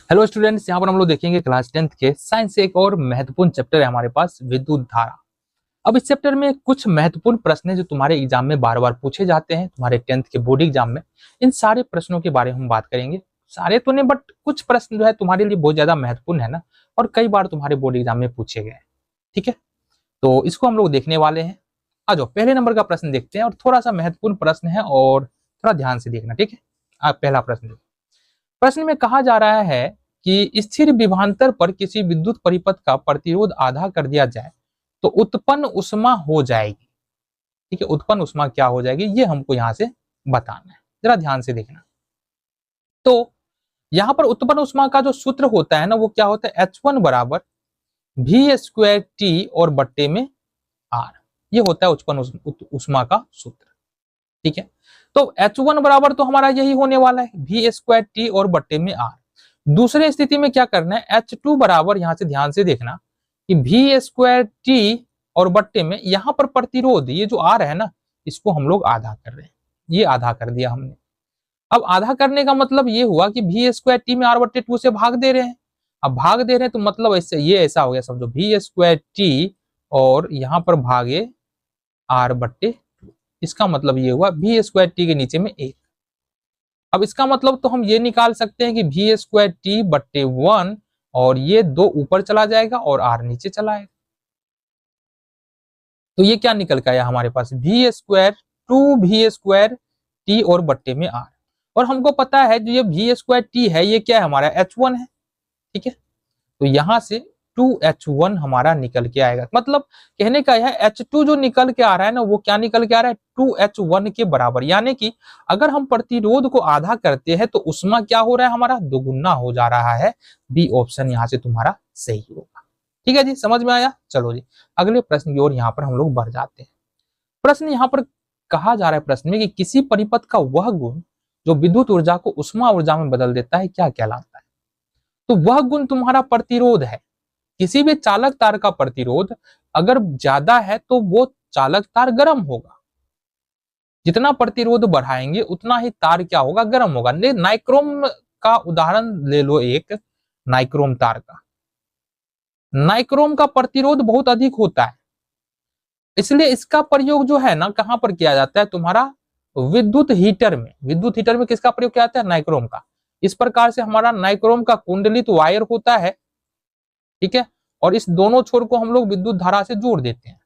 Hello students, यहाँ पर हम लोग देखेंगे क्लास 10th के साइंस से एक और महत्वपूर्ण चैप्टर है हमारे पास, विद्युत धारा। अब इस चैप्टर में कुछ महत्वपूर्ण प्रश्न है जो तुम्हारे एग्जाम में बार बार पूछे जाते हैं, तुम्हारे 10th के बोर्ड एग्जाम में। इन सारे प्रश्नों के बारे में हम बात करेंगे। सारे तो नहीं, बट कुछ प्रश्न जो है तुम्हारे लिए बहुत ज्यादा महत्वपूर्ण है ना, और कई बार तुम्हारे बोर्ड एग्जाम में पूछे गए हैं। ठीक है, तो इसको हम लोग देखने वाले हैं। आ जाओ, पहले नंबर का प्रश्न देखते हैं, और थोड़ा सा महत्वपूर्ण प्रश्न है और थोड़ा ध्यान से देखना। ठीक है, आप पहला प्रश्न देखो। प्रश्न में कहा जा रहा है कि स्थिर विभवांतर पर किसी विद्युत परिपथ का प्रतिरोध आधा कर दिया जाए तो उत्पन्न ऊष्मा हो जाएगी। ठीक है, उत्पन्न ऊष्मा क्या हो जाएगी, ये हमको यहां से बताना है। जरा ध्यान से देखना। तो यहां पर उत्पन्न ऊष्मा का जो सूत्र होता है ना, वो क्या होता है, H1 बराबर V² और बट्टे में R। ये होता है उत्पन्न ऊष्मा का सूत्र। ठीक है, तो H1 बराबर तो हमारा यही होने वाला है, V² और बट्टे में R। दूसरे स्थिति में क्या करना है, H2 बराबर, यहां से ध्यान से देखना कि V² और बट्टे में यहां पर प्रतिरोध, ये जो R है ना, इसको हम लोग आधा कर रहे हैं। ये आधा कर दिया हमने। अब आधा करने का मतलब ये हुआ कि V² में R/2 से भाग दे रहे हैं। अब भाग दे रहे हैं तो मतलब ऐसे, ये ऐसा हो गया, समझो V² और यहां पर भागे R/2। इसका मतलब ये हुआ V² के नीचे में 1। अब इसका मतलब तो हम ये निकाल सकते हैं कि V²T/1, और ये 2 ऊपर चला जाएगा और R नीचे चला आएगा। तो ये क्या निकल के आया हमारे पास, V², 2V² और बट्टे में R। और हमको पता है जो ये V² है, ये क्या है, हमारा H1 है। ठीक है, तो यहां से 2H1 हमारा निकल के आएगा। मतलब कहने का यह H2 जो निकल के आ रहा है ना, वो क्या निकल के आ रहा है, 2H1 के बराबर। यानी कि अगर हम प्रतिरोध को आधा करते हैं तो ऊष्मा क्या हो रहा है, हमारा दोगुना हो जा रहा है। बी ऑप्शन यहां से तुम्हारा सही होगा। ठीक है जी, समझ में आया। चलो जी, अगले प्रश्न की ओर यहाँ पर हम लोग बढ़ जाते हैं। प्रश्न यहाँ पर कहा जा रहा है प्रश्न में कि किसी परिपथ का वह गुण जो विद्युत ऊर्जा को ऊष्मा ऊर्जा में बदल देता है, क्या कहलाता है। तो वह गुण तुम्हारा प्रतिरोध है। किसी भी चालक तार का प्रतिरोध अगर ज्यादा है तो वो चालक तार गर्म होगा। जितना प्रतिरोध बढ़ाएंगे उतना ही तार क्या होगा, गर्म होगा। नाइक्रोम का उदाहरण ले लो, एक नाइक्रोम तार का। नाइक्रोम का प्रतिरोध बहुत अधिक होता है, इसलिए इसका प्रयोग जो है ना, कहां पर किया जाता है, तुम्हारा विद्युत हीटर में। विद्युत हीटर में किसका प्रयोग किया जाता है, नाइक्रोम का। इस प्रकार से हमारा नाइक्रोम का कुंडलित वायर होता है। ठीक है, और इस दोनों छोर को हम लोग विद्युत धारा से जोड़ देते हैं।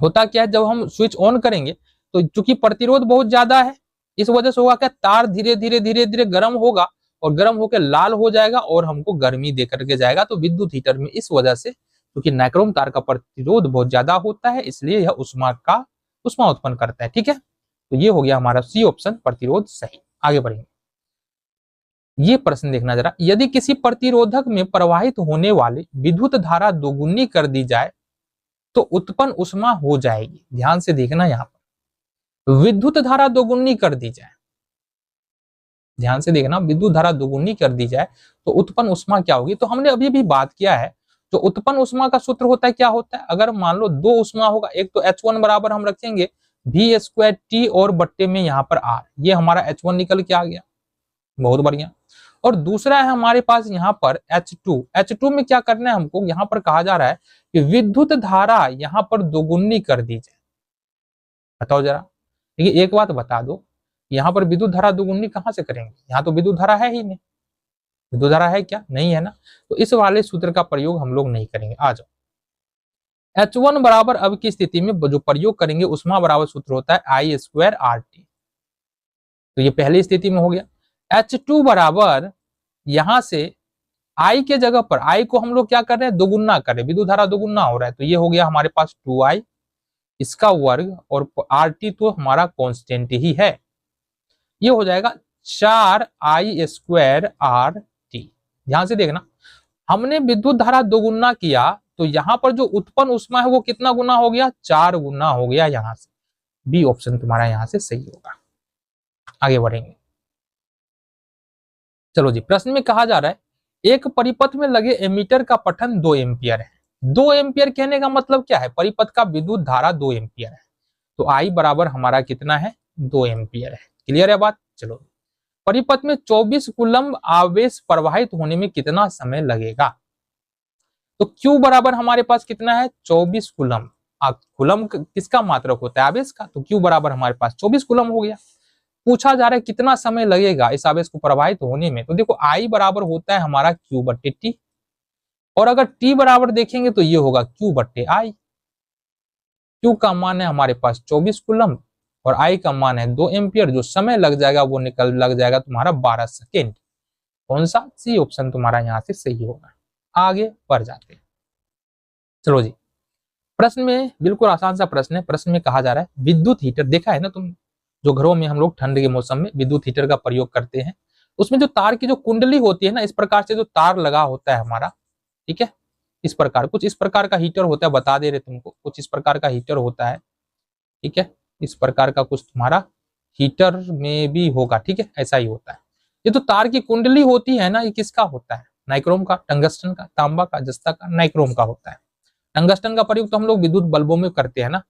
होता क्या है, जब हम स्विच ऑन करेंगे तो चूंकि प्रतिरोध बहुत ज्यादा है, इस वजह से होगा क्या, तार धीरे धीरे धीरे धीरे गर्म होगा, और गर्म होकर लाल हो जाएगा और हमको गर्मी दे करके जाएगा। तो विद्युत हीटर में इस वजह से, क्योंकि नाइक्रोम तार का प्रतिरोध बहुत ज्यादा होता है, इसलिए यह ऊष्मा उत्पन्न करता है। ठीक है, तो ये हो गया हमारा सी ऑप्शन, प्रतिरोध सही। आगे बढ़ेंगे। ये प्रश्न देखना जरा, यदि किसी प्रतिरोधक में प्रवाहित होने वाली विद्युत धारा दोगुनी कर दी जाए तो उत्पन्न ऊष्मा हो जाएगी। ध्यान से देखना, यहाँ पर विद्युत धारा दोगुनी कर दी जाए, ध्यान से देखना, विद्युत धारा दोगुनी कर दी जाए तो उत्पन्न ऊष्मा क्या होगी। तो हमने अभी भी बात किया है, जो उत्पन्न ऊष्मा का सूत्र होता है क्या होता है, अगर मान लो 2 ऊष्मा होगा, एक तो H1 बराबर हम रखेंगे V² और बट्टे में यहाँ पर R। ये हमारा H1 निकल के आ गया, बहुत बढ़िया। और दूसरा है हमारे पास यहाँ पर H2। H2 में क्या करना है हमको, यहाँ पर कहा जा रहा है कि विद्युत धारा यहाँ पर दोगुनी कर दी जाए। बताओ जरा, देखिए एक बात बता दो, यहाँ पर विद्युत धारा दोगुनी कहां से करेंगे, यहाँ तो विद्युत धारा है ही नहीं। विद्युत धारा है क्या, नहीं है ना, तो इस वाले सूत्र का प्रयोग हम लोग नहीं करेंगे। आ जाओ, H1 बराबर अब की स्थिति में जो प्रयोग करेंगे, ऊष्मा बराबर सूत्र होता है I²RT। तो ये पहली स्थिति में हो गया। H2 बराबर, यहां से I के जगह पर, I को हम लोग क्या कर रहे हैं, दोगुना कर रहे हैं, विद्युत धारा दोगुना हो रहा है, तो ये हो गया हमारे पास 2I इसका वर्ग, और RT तो हमारा कांस्टेंट ही है, ये हो जाएगा 4I²RT। ध्यान से देखना, हमने विद्युत धारा दोगुना किया तो यहां पर जो उत्पन्न ऊष्मा है वो कितना गुना हो गया, 4 गुना हो गया। यहां से बी ऑप्शन तुम्हारा यहां से सही होगा। आगे बढ़ेंगे। चलो जी, प्रश्न में कहा जा रहा है एक परिपथ में लगे एमीटर का पठन 2 एम्पियर है। 2 एम्पियर कहने का मतलब क्या है, परिपथ का विद्युत धारा 2 एम्पियर है। तो I बराबर हमारा कितना है, 2 एम्पियर है। क्लियर है बात। चलो, परिपथ में 24 कूलम्ब आवेश प्रवाहित होने में कितना समय लगेगा? तो Q बराबर हमारे पास कितना है? 24 कूलम्ब। कूलम्ब किसका मात्रक होता है? आवेश का। तो Q बराबर हमारे पास 24 कूलम्ब हो गया। पूछा जा रहा है कितना समय लगेगा इस आवेश को प्रवाहित होने में। तो देखो I बराबर होता है हमारा Q बट्टे T, और अगर T बराबर देखेंगे तो ये होगा Q बट्टे I। Q का मान है हमारे पास 24 कूलम्ब और I का मान है 2 एम्पियर। जो समय लग जाएगा वो लग जाएगा तुम्हारा 12 सेकेंड। कौन सा? सी ऑप्शन तुम्हारा यहाँ से सही होगा। आगे बढ़ जाते हैं। चलो जी, प्रश्न में बिल्कुल आसान सा प्रश्न है। प्रश्न में कहा जा रहा है विद्युत हीटर, देखा है ना तुम, जो घरों में हम लोग ठंड के मौसम में विद्युत हीटर का प्रयोग करते हैं, उसमें जो तार की जो कुंडली होती है ना, इस प्रकार से जो तार लगा होता है हमारा, ठीक है, इस प्रकार कुछ इस प्रकार का हीटर होता है, बता दे रहे तुमको, कुछ इस प्रकार का हीटर होता है, ठीक है, इस प्रकार का कुछ तुम्हारा हीटर में भी होगा, ठीक है, ऐसा ही होता है। ये तो तार की कुंडली होती है ना, ये किसका होता है? नाइक्रोम का, टंगस्टन का, तांबा का, जस्ता का, नाइक्रोम का होता है। टंगस्टन का प्रयोग तो हम लोग विद्युत बल्बों में करते हैं ना,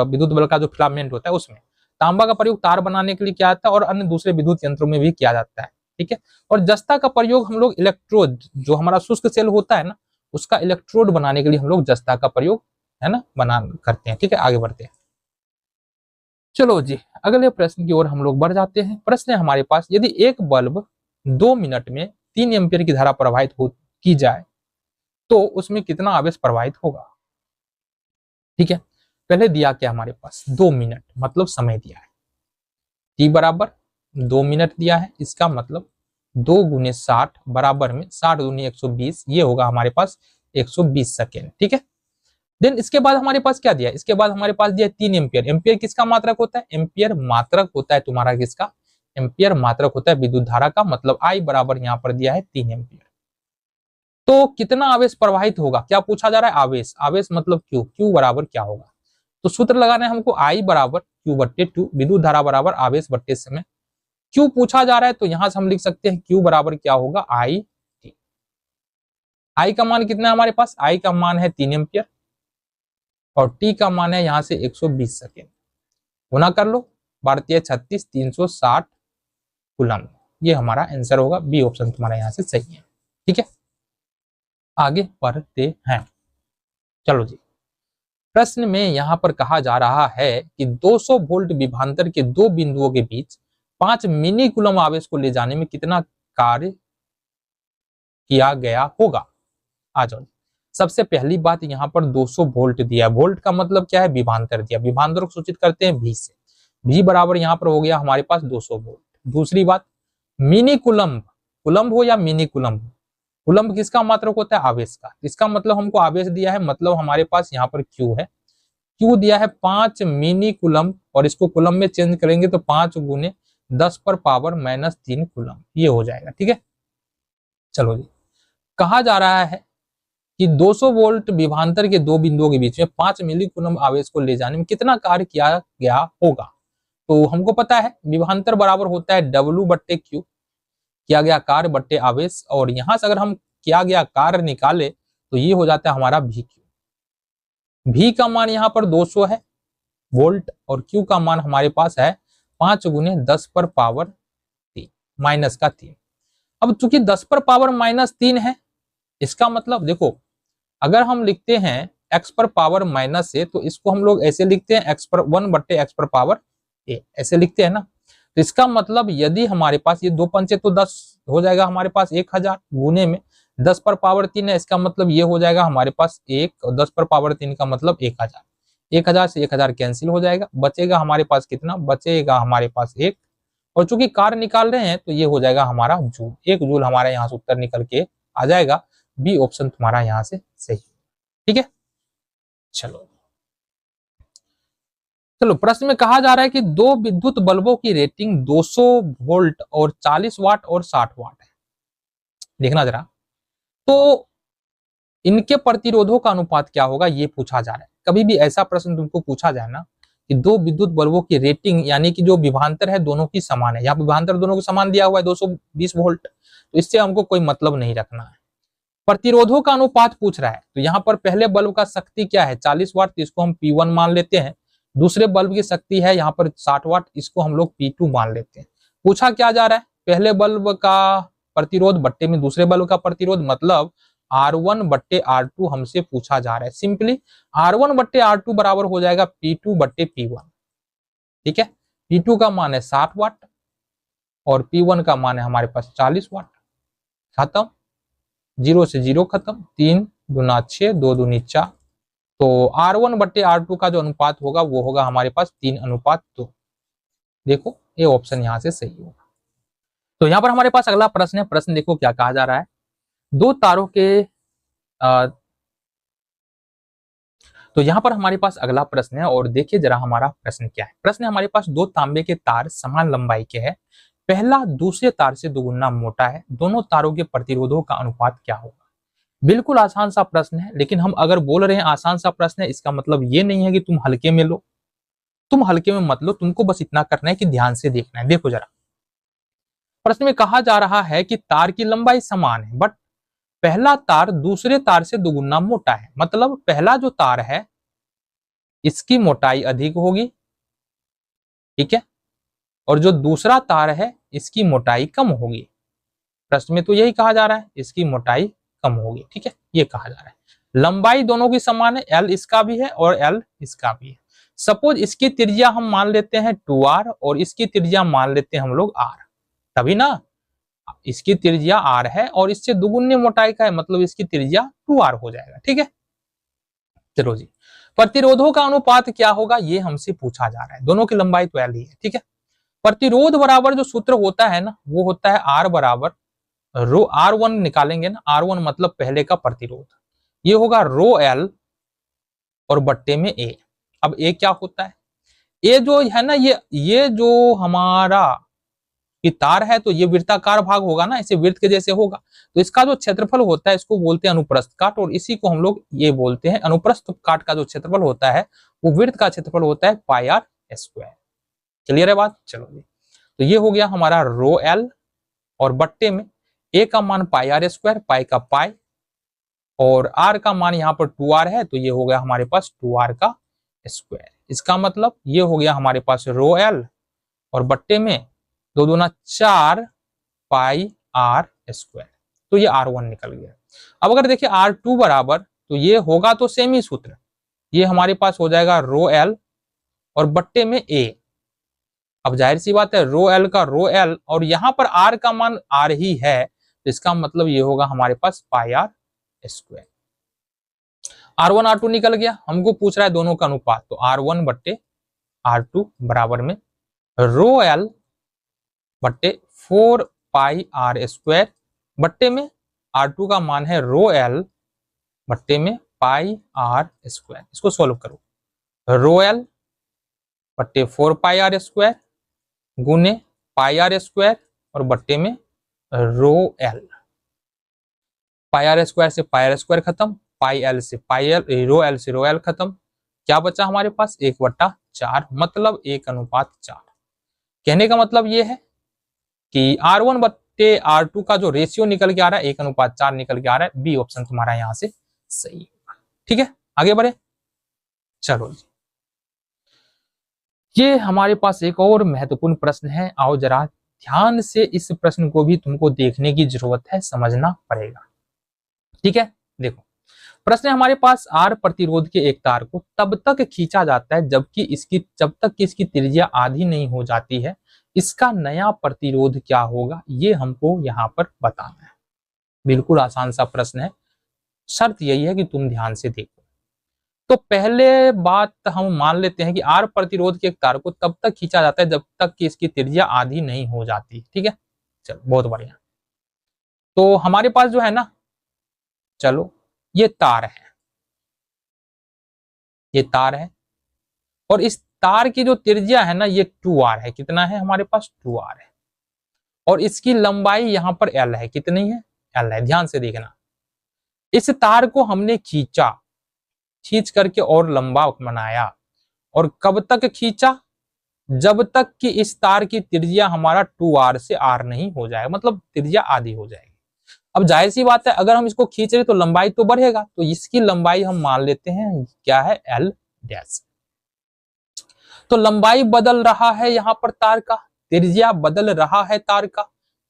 विद्युत बल्ब का जो फिलामेंट होता है उसमें। तांबा का प्रयोग तार बनाने के लिए किया जाता है और अन्य दूसरे विद्युत यंत्रों में भी किया जाता है, ठीक है। और जस्ता का प्रयोग हम लोग इलेक्ट्रोड, जो हमारा शुष्क सेल होता है ना, उसका इलेक्ट्रोड बनाने के लिए हम लोग जस्ता का प्रयोग, है ना, करते हैं, ठीक है। आगे बढ़ते हैं। चलो जी, अगले प्रश्न की ओर हम लोग बढ़ जाते हैं। प्रश्न है हमारे पास, यदि एक बल्ब 2 मिनट में 3 एम्पियर की धारा प्रवाहित की जाए तो उसमें कितना आवेश प्रवाहित होगा? ठीक है, पहले दिया क्या हमारे पास? 2 मिनट, मतलब समय दिया है। T बराबर 2 मिनट दिया है, इसका मतलब 2 गुने 60 बराबर में 60 दूनी 120, ये होगा हमारे पास 120 सेकेंड, ठीक है। देन इसके बाद हमारे पास क्या दिया? इसके बाद हमारे पास दिया 3 एम्पियर। एम्पियर किसका मात्रक होता है? एम्पियर मात्रक होता है तुम्हारा किसका? एम्पियर मात्रक होता है विद्युत धारा का, मतलब I बराबर यहाँ पर दिया है 3 एम्पियर। तो कितना आवेश प्रवाहित होगा, क्या पूछा जा रहा है? आवेश, आवेश मतलब Q, Q बराबर क्या होगा? तो सूत्र लगाना है हमको, I बराबर Q बट्टे 2, विद्युत धारा बराबर आवेश बट्टे समय। Q पूछा जा रहा है तो यहां से हम लिख सकते हैं Q बराबर क्या होगा? I T। I का मान कितना है हमारे पास? I का मान है 3 एम्पियर और T का मान है यहाँ से 120 सेकेंड। गुना कर लो, 32 360 कूलम्ब। ये हमारा आंसर होगा, बी ऑप्शन तुम्हारा यहाँ से सही है, ठीक है। आगे बढ़ते हैं। चलो जी, प्रश्न में यहां पर कहा जा रहा है कि 200 वोल्ट विभवांतर के 2 बिंदुओं के बीच 5 मिली कूलम्ब आवेश को ले जाने में कितना कार्य किया गया होगा? आ जाओ, सबसे पहली बात यहाँ पर 200 वोल्ट दिया है। वोल्ट का मतलब क्या है? विभवांतर दिया, विभवांतर को सूचित करते हैं V से। V बराबर यहाँ पर हो गया हमारे पास 200 वोल्ट। दूसरी बात, मिनी कूलम्ब, कूलम्ब हो या मिनी कूलम्ब हो, कूलम्ब किसका मात्रक होता है? आवेश का। इसका मतलब हमको आवेश दिया है, मतलब हमारे पास यहाँ पर Q है, Q दिया है 5 मिनी कूलम्ब, और इसको कूलम्ब में चेंज करेंगे तो 5 गुने 10 पर पावर -3 कूलम्ब, ये हो जाएगा, ठीक है। चलो जी, कहा जा रहा है कि 200 वोल्ट विभवांतर के 2 बिंदुओं के बीच में 5 मिली कूलम्ब आवेश को ले जाने में कितना कार्य किया गया होगा? तो हमको पता है विभवांतर बराबर होता है W बट्टे Q, किया गया कार्य बट्टे आवेश, और यहां से अगर हम किया गया कार्य निकाले तो ये हो जाता है हमारा VQ। V का मान यहाँ पर 200 है वोल्ट और Q का मान हमारे पास है 5 गुने 10 पर पावर 3 माइनस का 3। अब चूंकि 10 पर पावर -3 है, इसका मतलब देखो, अगर हम लिखते हैं x पर पावर माइनस है तो इसको हम लोग ऐसे लिखते हैं x पर 1 बट्टे x पर पावर a, ऐसे लिखते हैं ना। तो इसका मतलब यदि हमारे पास ये 2 पंचे तो 10 हो जाएगा हमारे पास 1000 गुने में 10 पर पावर 3 है, इसका मतलब ये हो जाएगा हमारे पास 1, और 10 पर पावर 3 का मतलब 1000। 1000 से 1000 कैंसिल हो जाएगा, बचेगा हमारे पास कितना? बचेगा हमारे पास 1, और चूंकि कार्य निकाल रहे हैं तो ये हो जाएगा हमारा जूल। 1 जूल हमारे यहाँ से उत्तर निकल के आ जाएगा, बी ऑप्शन तुम्हारा यहाँ से सही, ठीक है। चलो चलो, प्रश्न में कहा जा रहा है कि 2 विद्युत बल्बों की रेटिंग 200 वोल्ट और 40 वाट और 60 वाट है। देखना जरा, तो इनके प्रतिरोधों का अनुपात क्या होगा, ये पूछा जा रहा है। कभी भी ऐसा प्रश्न तुमको पूछा जाए ना कि 2 विद्युत बल्बों की रेटिंग, यानी कि जो विभवांतर है दोनों की समान है, यहाँ विभवांतर दोनों को समान दिया हुआ है 220 वोल्ट, तो इससे हमको कोई मतलब नहीं रखना है। प्रतिरोधों का अनुपात पूछ रहा है, तो यहाँ पर पहले बल्ब का शक्ति क्या है? 40 वाट, तो इसको हम P1 मान लेते हैं। दूसरे बल्ब की शक्ति है यहाँ पर 60 वाट, इसको हम लोग P2 मान लेते हैं। पूछा क्या जा रहा है, पहले बल्ब का प्रतिरोध बट्टे में दूसरे बल्ब का प्रतिरोध, मतलब R1 बट्टे R2 हमसे पूछा जा रहा है। सिंपली R1 बट्टे R2 बराबर हो जाएगा P2 बट्टे P1। ठीक है, P2 का मान है 60 वाट और P1 का मान है हमारे पास 40 वाट। खत्म, 0 से 0 खत्म, 3 दूना 6, 2 दूनी 4। तो R1 बट्टे R2 का जो अनुपात होगा वो होगा हमारे पास 3:2। देखो ये ऑप्शन यहाँ से सही होगा। तो यहाँ पर हमारे पास अगला प्रश्न है। प्रश्न देखो क्या कहा जा रहा है, दो तारों के तो यहाँ पर हमारे पास अगला प्रश्न है और देखिए जरा हमारा प्रश्न क्या है। प्रश्न हमारे पास दो तांबे के तार समान लंबाई के हैं, पहला दूसरे तार से दोगुना मोटा है, दोनों तारों के प्रतिरोधों का अनुपात क्या होगा। बिल्कुल आसान सा प्रश्न है, लेकिन हम अगर बोल रहे हैं आसान सा प्रश्न है, इसका मतलब ये नहीं है कि तुम हल्के में लो। तुम हल्के में मत लो, तुमको बस इतना करना है कि ध्यान से देखना है। देखो जरा, प्रश्न में कहा जा रहा है कि तार की लंबाई समान है, बट पहला तार दूसरे तार से दोगुना मोटा है। मतलब पहला जो तार है इसकी मोटाई अधिक होगी, ठीक है, और जो दूसरा तार है इसकी मोटाई कम होगी। प्रश्न में तो यही कहा जा रहा है, इसकी मोटाई कम होगी। ठीक है, ये कहा जा रहा है। लंबाई दोनों की समान है, L इसका भी है और L इसका भी है। सपोज इसकी त्रिज्या हम मान लेते हैं 2R और इसकी त्रिज्या मान लेते हैं हम लोग R, तभी ना, इसकी त्रिज्या R है और इससे दुगुनी मोटाई का है, मतलब इसकी त्रिज्या 2R हो जाएगा। ठीक है, चलो जी, प्रतिरोधों का अनुपात क्या होगा ये हमसे पूछा जा रहा है। दोनों की लंबाई तो L ही है। ठीक है, प्रतिरोध बराबर जो सूत्र होता है ना वो होता है R बराबर रो R1 निकालेंगे ना, R1 मतलब पहले का प्रतिरोध, ये होगा रो L और बट्टे में A। अब A क्या होता है, A जो है ना, ये जो हमारा ये तार है तो ये वृत्ताकार भाग होगा ना, इसे वृत्त के जैसे होगा, तो इसका जो क्षेत्रफल होता है इसको बोलते हैं अनुप्रस्थ काट, और इसी को हम लोग ये बोलते हैं अनुप्रस्थ काट का जो क्षेत्रफल होता है वो वृत्त का क्षेत्रफल होता है पाई आर स्क्वायर। क्लियर है बात, चलो जी। तो ये हो गया हमारा रो एल और बट्टे में ए का मान पाई आर स्क्वायर, पाई का पाई, और आर का मान यहाँ पर 2r है तो ये हो गया हमारे पास 2r का स्क्वायर। इसका मतलब ये हो गया हमारे पास रो एल और बट्टे में 2 दूना 4 पाई आर स्क्वायर, तो ये R1 निकल गया। अब अगर देखिए R2 बराबर, तो ये होगा तो सेम ही सूत्र, ये हमारे पास हो जाएगा रो एल और बट्टे में A। अब जाहिर सी बात है रो एल का रो एल और यहाँ पर R का मान R ही है, तो इसका मतलब ये होगा हमारे पास पाई आर स्क्वायर। R1 R2 निकल गया, हमको पूछ रहा है दोनों का अनुपात, तो R1 बट्टे R2 बराबर में रो एल बट्टे 4 पाई आर स्क्वायर, बट्टे में R2 का मान है रो एल बट्टे में पाई आर स्क्वायर। इसको सॉल्व करो, रो एल बट्टे 4 पाई आर स्क्वायर गुने पाई आर स्क्वायर और बट्टे में rho L. Pi are square से पाई आर स्क्वायर खत्म, पाई एल से पाई एल, रो एल से रो एल खत्म, क्या बचा हमारे पास 1/4, मतलब 1:4। कहने का मतलब ये है कि R1 बट्टे R2 का जो रेशियो निकल के आ रहा है 1:4 निकल के आ रहा है। बी ऑप्शन तुम्हारा यहाँ से सही होगा। ठीक है, आगे बढ़े, चलो जी। ये हमारे पास एक और महत्वपूर्ण प्रश्न है, आओ जरा ध्यान से इस प्रश्न को भी तुमको देखने की जरूरत है, समझना पड़ेगा। ठीक है, देखो प्रश्न हमारे पास R प्रतिरोध के एक तार को तब तक खींचा जाता है जब तक कि इसकी त्रिज्या आधी नहीं हो जाती है, इसका नया प्रतिरोध क्या होगा ये हमको यहाँ पर बताना है। बिल्कुल आसान सा प्रश्न है, शर्त यही है कि तुम ध्यान से देखो। तो पहले बात हम मान लेते हैं कि R प्रतिरोध के एक तार को तब तक खींचा जाता है जब तक कि इसकी त्रिज्या आधी नहीं हो जाती। ठीक है, चलो बहुत बढ़िया। तो हमारे पास जो है ना, चलो ये तार है, ये तार है और इस तार की जो त्रिज्या है ना ये 2r है। कितना है हमारे पास 2r है, और इसकी लंबाई यहाँ पर L है। कितनी है, L है। ध्यान से देखना, इस तार को हमने खींचा, खींच करके और लंबा बनाया, और कब तक खींचा, जब तक कि इस तार की त्रिज्या हमारा 2r से r नहीं हो जाएगा, मतलब त्रिज्या आधी हो जाएगी। अब जाहिर सी बात है अगर हम इसको खींच रहे तो लंबाई तो बढ़ेगा, तो इसकी लंबाई हम मान लेते हैं क्या है, L डैश। तो लंबाई बदल रहा है यहाँ पर तार का, त्रिज्या बदल रहा है तार का?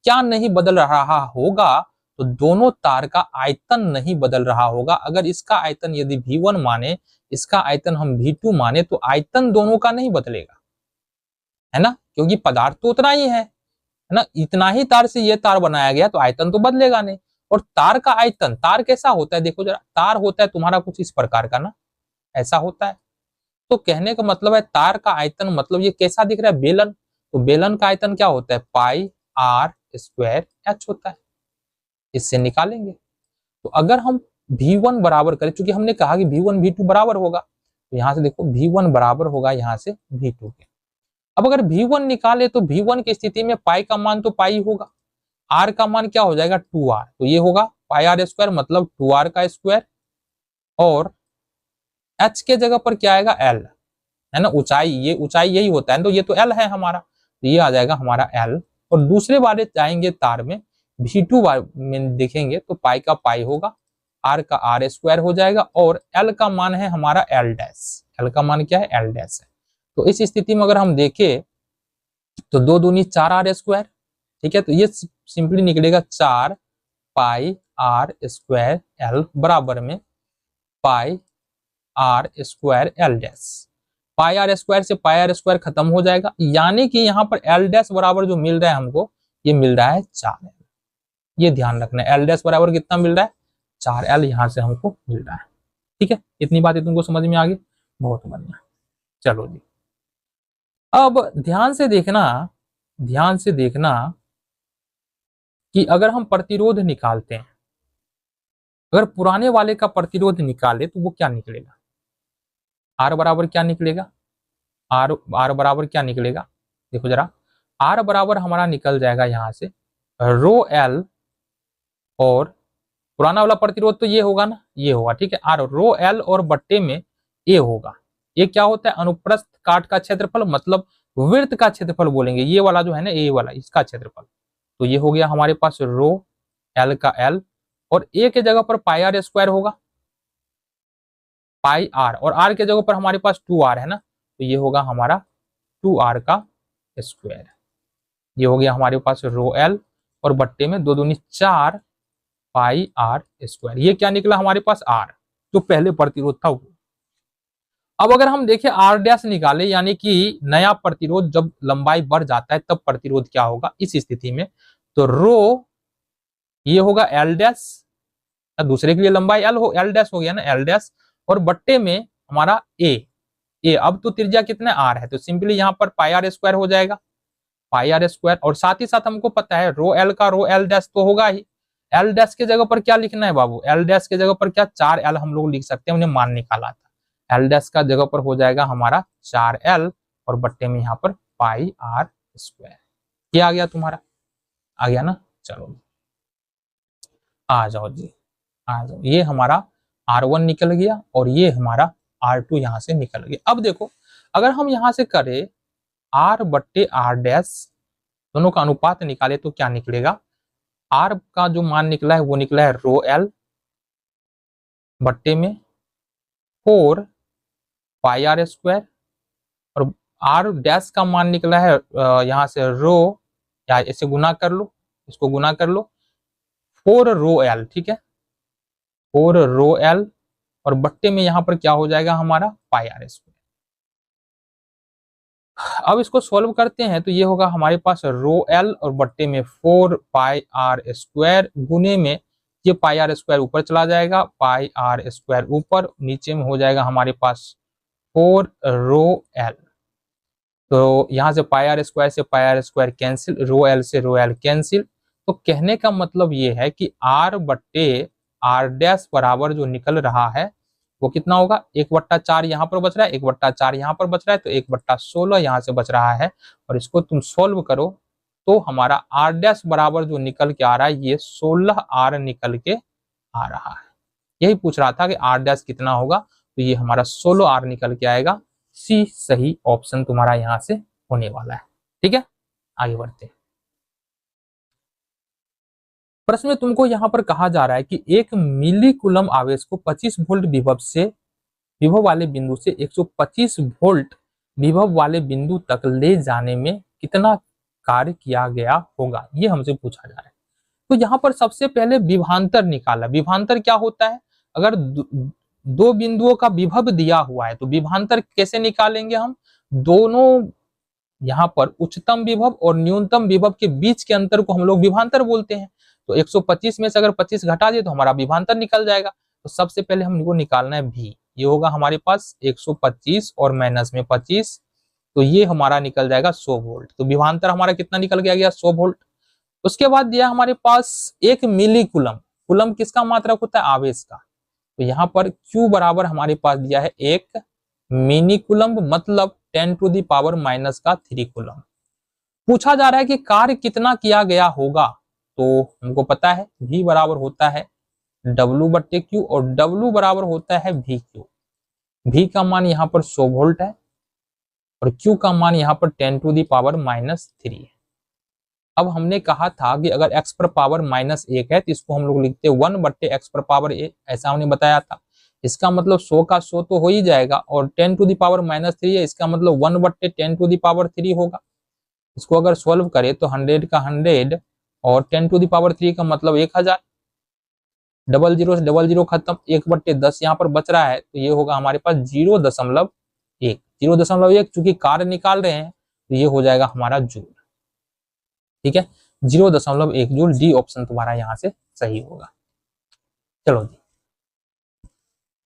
क्या नहीं बदल रहा होगा? तो दोनों तार का आयतन नहीं बदल रहा होगा। अगर इसका आयतन यदि V1 माने, इसका आयतन हम V2 माने, तो आयतन दोनों का नहीं बदलेगा, है ना, क्योंकि पदार्थ तो उतना ही है ना, इतना ही तार से ये तार बनाया गया, तो आयतन तो बदलेगा नहीं। और तार का आयतन, तार कैसा होता है देखो जरा, तार होता है तुम्हारा कुछ इस प्रकार का ना, ऐसा होता है। तो कहने का मतलब है तार का आयतन, मतलब ये कैसा दिख रहा है, बेलन, तो बेलन का आयतन क्या होता है, पाई आर स्क्वायर एच होता है। इससे निकालेंगे। तो अगर हम V1 बराबर करें, चूंकि हमने कहा कि V1 V2 बराबर होगा, तो यहां से देखो V1 बराबर होगा यहाँ से V2 के। अब अगर V1 निकाले तो V1 की स्थिति में पाई का मान तो पाई होगा, R का मान क्या हो जाएगा 2R, तो ये होगा पाई आर स्क्वायर, मतलब 2R का स्क्वायर, और H के जगह पर क्या आएगा L, है ना, ऊंचाई, ये ऊंचाई यही होता है, तो ये तो L है हमारा, तो ये आ जाएगा हमारा L। और दूसरे वाले जाएंगे तार में, V2 में देखेंगे तो पाई का पाई होगा, R का R स्क्वायर हो जाएगा, और L का मान है हमारा L डैश, L का मान क्या है, L डैश है। तो इस स्थिति में अगर हम देखें तो 2 दूनी 4R स्क्वायर, ठीक है, तो ये सिंपली निकलेगा 4 पाई आर स्क्वायर L बराबर में pi are square L dash. Pi are square से पाई आर स्क्वायर खत्म हो जाएगा, यानी कि यहाँ पर L डैश बराबर जो मिल रहा है हमको, ये मिल रहा है 4L। ये ध्यान रखना है, L डैश बराबर कितना मिल रहा है, 4L यहाँ से हमको मिल रहा है। ठीक है, इतनी बातें तुमको समझ में आ गई, बहुत बढ़िया। चलो जी, अब ध्यान से देखना, ध्यान से देखना कि अगर हम प्रतिरोध निकालते हैं, अगर पुराने वाले का प्रतिरोध निकाले तो वो क्या निकलेगा, आर बराबर क्या निकलेगा, आर बराबर क्या निकलेगा, देखो जरा, आर बराबर हमारा निकल जाएगा यहाँ से रो एल, और पुराना वाला प्रतिरोध तो ये होगा ना, ये होगा, ठीक है, आर रो एल और बट्टे में ए होगा। ये क्या होता है, अनुप्रस्थ काट का क्षेत्रफल, मतलब वृत्त का क्षेत्रफल बोलेंगे, ये वाला जो है ना, ए वाला, इसका क्षेत्रफल। तो ये हो गया हमारे पास रो एल का एल, और ए के जगह पर पाई आर स्क्वायर होगा, पाई आर, और आर के जगह पर हमारे पास 2R है ना, तो ये होगा हमारा 2R का स्क्वायर। ये हो गया हमारे पास रो एल, और बट्टे में 2 दूनी 4 पाई आर स्क्वायर। ये क्या निकला हमारे पास, आर, जो पहले प्रतिरोध था वो। अब अगर हम देखें आर डैश निकाले, यानी कि नया प्रतिरोध जब लंबाई बढ़ जाता है तब प्रतिरोध क्या होगा इस स्थिति में, तो रो ये होगा एल डैश, दूसरे के लिए लंबाई एल हो, एल डैश हो गया ना, एल डैश, और बट्टे में हमारा ए, अब तो त्रिज्या कितना आर है, तो सिंपली यहाँ पर पाई आर स्क्वायर हो जाएगा, पाई आर स्क्वायर। और साथ ही साथ हमको पता है रो एल का रो एल डैश तो होगा ही, एल डैश के जगह पर क्या लिखना है बाबू, एल डैश के जगह पर क्या 4L हम लोग लिख सकते हैं, उन्हें मान निकाला था, एल डैश का जगह पर हो जाएगा हमारा 4L, और बट्टे में यहाँ पर पाई आर स्क्वायर। क्या आ गया तुम्हारा, आ गया ना, चलो आ जाओ जी, आ जाओ, ये हमारा R1 निकल गया, और ये हमारा R2 यहाँ से निकल गया। अब देखो अगर हम यहाँ से करें R बट्टे R डैश, दोनों का अनुपात निकाले तो क्या निकलेगा, R का जो मान निकला है वो निकला है रो एल बट्टे में 4 पाई आर स्क्वायर, और R डैश का मान निकला है यहाँ से रो, या इसे गुना कर लो, इसको गुना कर लो, 4 रो एल, ठीक है, 4 रो एल, और बट्टे में यहाँ पर क्या हो जाएगा हमारा पाई आर स्क्वायर। अब इसको सॉल्व करते हैं तो ये होगा हमारे पास रो एल, और बट्टे में 4 पाई आर स्क्वायर, गुने में ये पाई आर स्क्वायर ऊपर चला जाएगा, पाई आर स्क्वायर ऊपर, नीचे में हो जाएगा हमारे पास 4 रो एल। तो यहाँ से पाई आर स्क्वायर से pi are square cancel, rho L से रो एल कैंसिल। तो कहने का मतलब ये है कि आर बट्टे आर डैश बराबर जो निकल रहा है वो कितना होगा, 1/4 यहाँ पर बच रहा है, 1/4 यहाँ पर बच रहा है, तो 1/16 यहाँ से बच रहा है। और इसको तुम सोल्व करो तो हमारा आर डैश बराबर जो निकल के आ रहा है ये 16R निकल के आ रहा है। यही पूछ रहा था कि आर डैश कितना होगा, तो ये हमारा 16R निकल के आएगा। सी सही ऑप्शन तुम्हारा यहाँ से होने वाला है। ठीक है, आगे बढ़ते हैं। प्रश्न में तुमको यहाँ पर कहा जा रहा है कि 1 मिली कूलम आवेश को 25 वोल्ट विभव वाले बिंदु से 125 वोल्ट विभव वाले बिंदु तक ले जाने में कितना कार्य किया गया होगा, ये हमसे पूछा जा रहा है। तो यहाँ पर सबसे पहले विभवांतर निकाला। विभवांतर क्या होता है? अगर दो बिंदुओं का विभव दिया हुआ है तो विभवांतर कैसे निकालेंगे हम? दोनों यहाँ पर उच्चतम विभव और न्यूनतम विभव के बीच के अंतर को हम लोग विभवांतर बोलते हैं। तो 125 में से अगर 25 घटा दिए तो हमारा विभवांतर निकल जाएगा। तो सबसे पहले हमको निकालना है भी। ये होगा हमारे पास 125 और माइनस में 25, तो ये हमारा निकल जाएगा 100 वोल्ट। तो विभवांतर हमारा कितना निकल गया 100 वोल्ट। उसके बाद दिया हमारे पास 1 मिली कूलम। कूलम किसका मात्रक होता है? आवेश का। तो यहाँ पर Q बराबर हमारे पास दिया है 1 मिनी कूलम, मतलब 10 टू दी पावर माइनस का 3 कूलम। पूछा जा रहा है कि कार्य कितना किया गया होगा, तो हमको पता है V बराबर होता है W बट्टे Q और W बराबर होता है VQ। V का मान यहाँ पर 100 वोल्ट है और Q का मान यहाँ पर 10 टू दी पावर माइनस 3 है। अब हमने कहा था कि अगर x पर पावर माइनस 1 है तो इसको हम लोग लिखते हैं 1 बट्टे x पर पावर 1, ऐसा हमने बताया था। इसका मतलब 100 का 100 तो हो ही जाएगा और 10 टू दी पावर माइनस 3 है, इसका मतलब 1 बट्टे 10 टू दी पावर 3 होगा। इसको अगर सोल्व करें तो 100 का 100 और 10 टू दी पावर 3 का मतलब 1000। डबल जीरो से डबल जीरो खत्म, 1 बट्टे 10 यहाँ पर बच रहा है, तो ये होगा हमारे पास 0.1। 0.1 चूंकि कार्य निकाल रहे हैं तो ये हो जाएगा हमारा जूल। ठीक है, 0.1 जूल। डी ऑप्शन तुम्हारा यहाँ से सही होगा। चलो जी,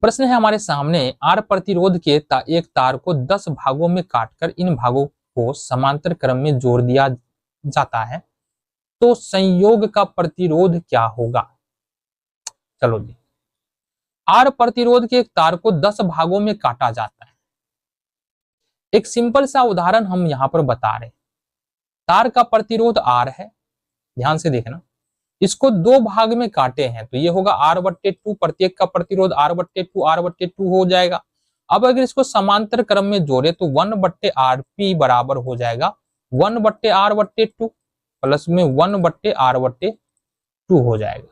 प्रश्न है हमारे सामने, आर प्रतिरोध के एक तार को 10 भागों में काटकर इन भागों को समांतर क्रम में जोड़ दिया जाता है, तो संयोग का प्रतिरोध क्या होगा? चलो जी, आर प्रतिरोध के एक तार को 10 भागों में काटा जाता है। एक सिंपल सा उदाहरण हम यहां पर बता रहे हैं। तार का प्रतिरोध R है, ध्यान से देखना। इसको 2 भाग में काटे हैं तो ये होगा R/2, प्रत्येक का प्रतिरोध R/2 हो जाएगा। अब अगर इसको समांतर क्रम में जोड़े तो 1/RP बराबर हो जाएगा 1/R/2 प्लस में 1/R/2 हो जाएगा,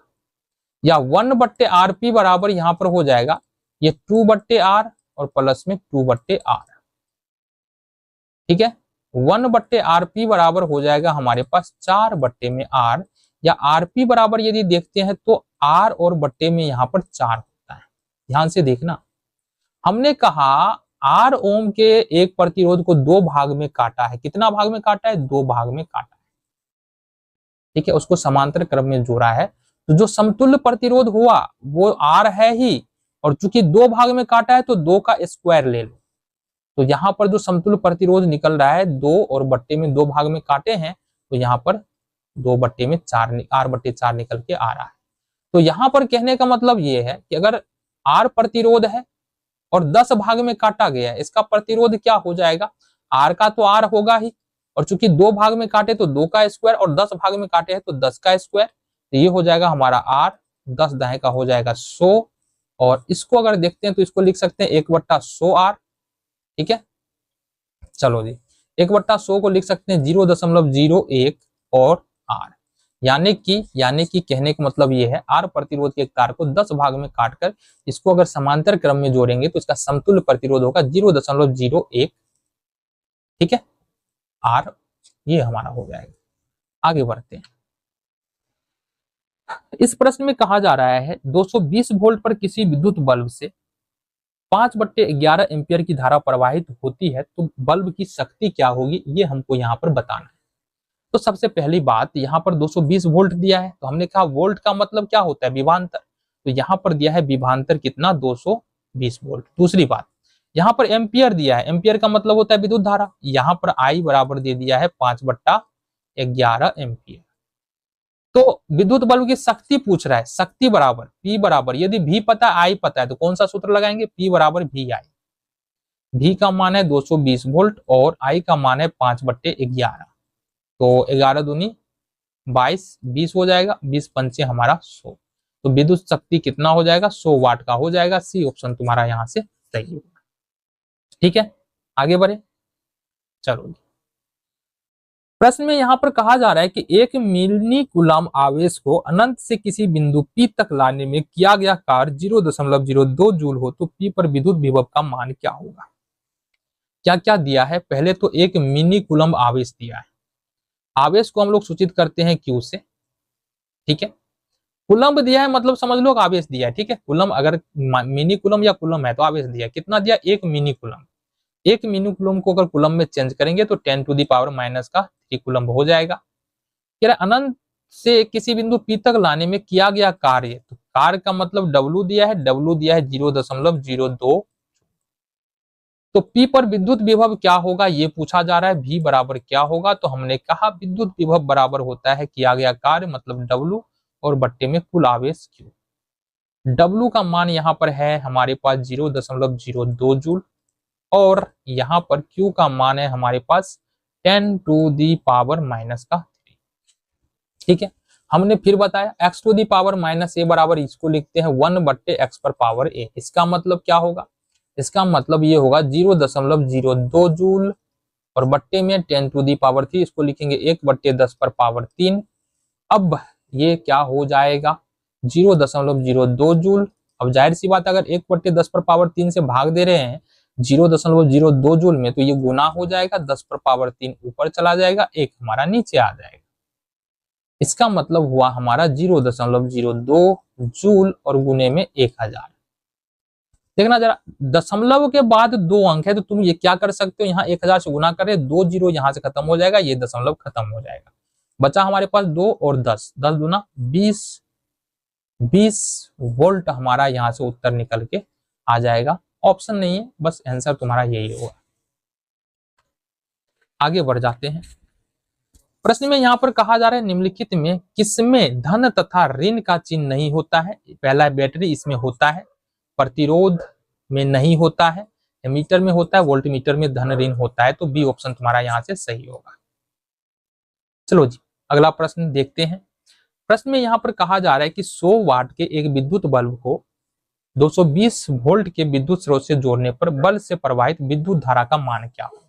या 1/RP बराबर यहां पर हो जाएगा ये 2/R और प्लस में 2/R। ठीक है, 1/RP बराबर हो जाएगा हमारे पास 4/R, या RP बराबर यदि देखते हैं तो R और बट्टे में यहाँ पर 4 होता है। ध्यान से देखना, हमने कहा R ओम के एक प्रतिरोध को 2 भाग में काटा है। कितना भाग में काटा है? 2 भाग में काटा है। ठीक है, उसको समांतर क्रम में जोड़ा है, तो जो समतुल्य प्रतिरोध हुआ वो R है ही, और चूंकि 2 भाग में काटा है तो 2 का स्क्वायर ले लो। तो यहाँ पर जो समतुल्य प्रतिरोध निकल रहा है 2 और बट्टे में 2 भाग में काटे हैं तो यहाँ पर 2 बट्टे में 4 R/4 निकल के आ रहा है। तो यहाँ पर कहने का मतलब ये है कि अगर R प्रतिरोध है और 10 भाग में काटा गया है, इसका प्रतिरोध क्या हो जाएगा? R का तो R होगा ही, और चूंकि 2 भाग में काटे तो 2 का स्क्वायर, और 10 भाग में काटे हैं तो 10 का स्क्वायर। तो ये हो जाएगा हमारा R, 10 दाएं का हो जाएगा 100, और इसको अगर देखते हैं तो इसको लिख सकते हैं 1/100R। ठीक है, चलो जी, 1/100 को लिख सकते हैं 0.01 और R, यानी कि कहने का मतलब ये है R प्रतिरोध के एक तार को 10 भाग में काटकर इसको अगर समांतर क्रम में जोड़ेंगे तो इसका समतुल्य प्रतिरोध होगा 0.01। ठीक है, R ये हमारा हो जाएगा। आगे बढ़ते हैं। इस प्रश्न में कहा जा रहा है 220 वोल्ट पर किसी विद्युत बल्ब से 5/11 एम्पियर की धारा प्रवाहित होती है, तो बल्ब की शक्ति क्या होगी, ये हमको यहाँ पर बताना है। तो सबसे पहली बात, यहाँ पर 220 वोल्ट दिया है, तो हमने कहा वोल्ट का मतलब क्या होता है? विभवांतर। तो यहाँ पर दिया है विभवांतर कितना? 220 वोल्ट। दूसरी बात, यहाँ पर एम्पियर दिया है, एम्पियर का मतलब होता है विद्युत धारा। यहाँ पर I बराबर दे दिया है 5/11 एम्पियर। तो विद्युत बल्ब की शक्ति पूछ रहा है, शक्ति बराबर P बराबर, यदि V पता है I पता है तो कौन सा सूत्र लगाएंगे? P बराबर VI। V का मान है 220 वोल्ट और I का मान है 5/11, तो 11 दूनी 22, 20 हो जाएगा, 20 पंचे हमारा 100। तो विद्युत शक्ति कितना हो जाएगा? 100 वाट का हो जाएगा। सी ऑप्शन तुम्हारा यहाँ से सही होगा। ठीक है, आगे बढ़े। चलो, प्रश्न में यहाँ पर कहा जा रहा है कि 1 मिली कूलम आवेश को अनंत से किसी बिंदु P तक लाने में किया गया कार्य 0.02 जूल हो, तो P पर विद्युत विभव का मान क्या होगा? क्या क्या दिया है? पहले तो 1 मिली कूलम आवेश दिया है, आवेश को हम लोग सूचित करते हैं Q से, ठीक है। कूलम्ब दिया है मतलब समझ लो आवेश दिया है, ठीक है। कूलम्ब अगर मिनी कूलम्ब या कूलम्ब है तो आवेश दिया है, कितना दिया, 1 मिनी कूलम्ब। 1 मिनी कूलम्ब को अगर कूलम्ब में चेंज करेंगे तो 10 टू दी पावर माइनस का 3 कूलम्ब हो जाएगा। कह रहा अनंत से किसी बिंदु P तक लाने में किया गया कार्य, तो कार्य का मतलब W दिया है, W दिया है 0.02। तो P पर विद्युत विभव क्या होगा ये पूछा जा रहा है, V बराबर क्या होगा, तो हमने कहा विद्युत विभव बराबर होता है किया गया कार्य मतलब W और बट्टे में कुल आवेश Q। W का मान यहाँ पर है हमारे पास 0.02 जूल और यहाँ पर Q का मान है हमारे पास 10 टू दी पावर माइनस का 3, ठीक है। हमने फिर बताया x to the power minus a बराबर इसको लिखते हैं 1 बट्टे x पर पावर a। इसका मतलब क्या होगा, इसका मतलब ये होगा 0.02 जूल और बट्टे में 10 टू दी पावर 3, इसको लिखेंगे 1 बट्टे 10 पर पावर 3। अब ये क्या हो जाएगा 0.02 जूल। अब जाहिर सी बात अगर 1 बट्टे 10 पर पावर 3 से भाग दे रहे हैं 0.02 जूल में तो ये गुना हो जाएगा, 10 पर पावर 3 ऊपर चला जाएगा, 1 हमारा नीचे आ जाएगा। इसका मतलब हुआ हमारा 0.02 जूल और गुने में 1000। देखना जरा दशमलव के बाद 2 अंक है तो तुम ये क्या कर सकते हो, यहाँ 1000 से गुना करे 2 जीरो यहाँ से खत्म हो जाएगा, ये दशमलव खत्म हो जाएगा। बचा हमारे पास 2 और 10, 10 दूना 20 वोल्ट हमारा यहाँ से उत्तर निकल के आ जाएगा। ऑप्शन नहीं है, बस आंसर तुम्हारा यही होगा। आगे बढ़ जाते हैं। प्रश्न में यहाँ पर कहा जा रहा है निम्नलिखित में किसमें धन तथा ऋण का चिन्ह नहीं होता है। पहला बैटरी, इसमें होता है। प्रतिरोध में नहीं होता है, मीटर में होता है, वोल्ट मीटर में धन ऋण होता है, तो बी ऑप्शन तुम्हारा यहाँ से सही होगा। चलो जी अगला प्रश्न देखते हैं। प्रश्न में यहाँ पर कहा जा रहा है कि 100 वाट के एक विद्युत बल्ब को 220 वोल्ट के विद्युत स्रोत से जोड़ने पर बल्ब से प्रवाहित विद्युत धारा का मान क्या होगा।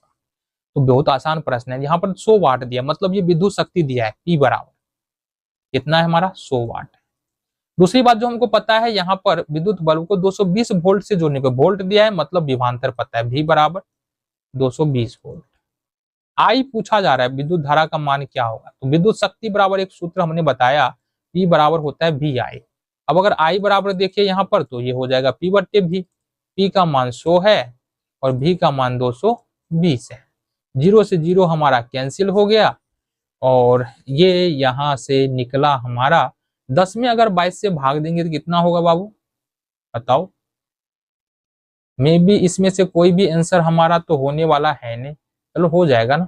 तो बहुत आसान प्रश्न है, यहाँ पर 100 वाट दिया मतलब ये विद्युत शक्ति दिया है, P बराबर कितना है हमारा 100 वाट है। दूसरी बात जो हमको पता है यहाँ पर विद्युत बल्ब को 220 वोल्ट से जोड़ने पर वोल्ट दिया है मतलब विभवांतर पता है, V बराबर 220 वोल्ट। I पूछा जा रहा है विद्युत धारा का मान क्या होगा, तो विद्युत शक्ति बराबर एक सूत्र हमने बताया P बराबर होता है VI। अब अगर I बराबर देखिए यहाँ पर तो ये हो जाएगा P बट्टे V। P का मान 100 है और V का मान 220 है। 0 से 0 हमारा कैंसिल हो गया और ये यहाँ से निकला हमारा 10 में अगर 22 से भाग देंगे तो कितना होगा बाबू बताओ। मे भी इसमें से कोई भी आंसर हमारा तो होने वाला है नहीं, चलो हो जाएगा ना।